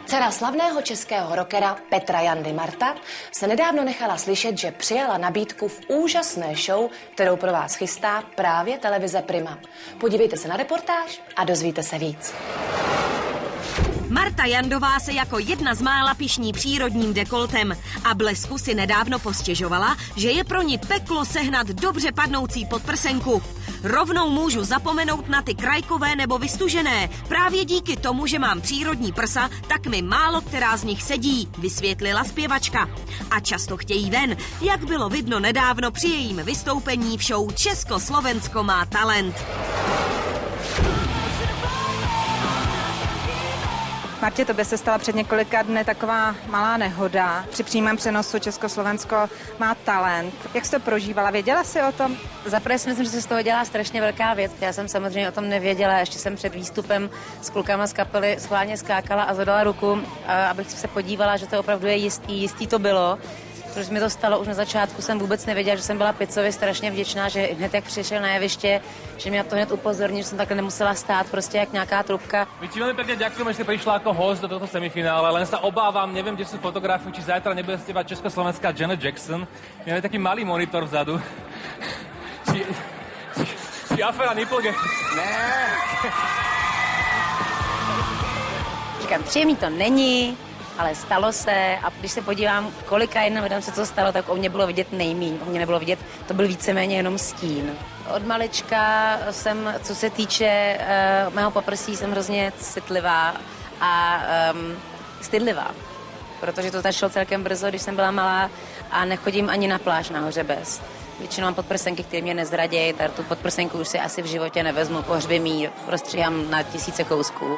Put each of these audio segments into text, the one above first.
Dcera slavného českého rockera Petra Jandy Marta se nedávno nechala slyšet, že přijala nabídku v úžasné show, kterou pro vás chystá právě televize Prima. Podívejte se na reportáž a dozvíte se víc. Marta Jandová se jako jedna z mála pyšní přírodním dekoltem a blesku si nedávno postěžovala, že je pro ní peklo sehnat dobře padnoucí podprsenku. Rovnou můžu zapomenout na ty krajkové nebo vystužené. Právě díky tomu, že mám přírodní prsa, tak mi málo která z nich sedí, vysvětlila zpěvačka. A často chtějí ven, jak bylo vidno nedávno při jejím vystoupení v show Československo má talent. Martě, tobě se stala před několika dny taková malá nehoda. Při přímém přenosu Československo má talent. Jak jsi to prožívala? Věděla jsi o tom? Zaprvé si myslím, že se z toho dělá strašně velká věc. Já jsem samozřejmě o tom nevěděla. Ještě jsem před výstupem s klukama z kapely schválně skákala a zvedala ruku, abych se podívala, že to opravdu je jistý. Jistý to bylo. Protože mi to stalo už na začátku, jsem vůbec nevěděla, že jsem byla Picovi strašně vděčná, že hned jak přišel na jeviště, že mě to hned upozornil, že jsem takhle nemusela stát prostě jak nějaká trubka. My ti veľmi pekne ďakujeme, že si prišla ako host do tohto semifinále, len sa obávam, neviem, kde sú fotografie, či zajtra nebude z teba československá Janet Jackson. Máme taký malý monitor vzadu. Či aféra Nipplegate. Ne. Říkám, příjemný to není, ale stalo se a když se podívám, kolika jednou lidem se to stalo, tak o mě bylo vidět nejmíň. O mě nebylo vidět, to byl víceméně jenom stín. Od malička jsem, co se týče mého poprsí, jsem hrozně citlivá a stydlivá. Protože to začalo celkem brzo, když jsem byla malá a nechodím ani na pláž na Hořebez. Většinou mám podprsenky, které mě nezradějí, tu podprsenku už si asi v životě nevezmu, pohřbím ji, rozstříhám na tisíce kousků.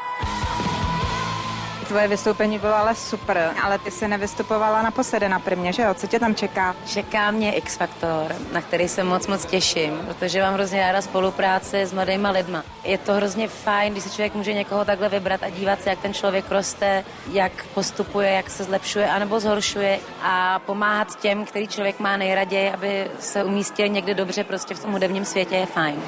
Tvoje vystoupení bylo ale super, ale ty se nevystupovala naposledy na Primě, že jo? Co tě tam čeká? Čeká mě X Factor, na který se moc těším, protože mám hrozně ráda spolupráci s mladýma lidma. Je to hrozně fajn, když si člověk může někoho takhle vybrat a dívat se, jak ten člověk roste, jak postupuje, jak se zlepšuje anebo zhoršuje a pomáhat těm, který člověk má nejraději, aby se umístil někde dobře prostě v tom hudebním světě, je fajn.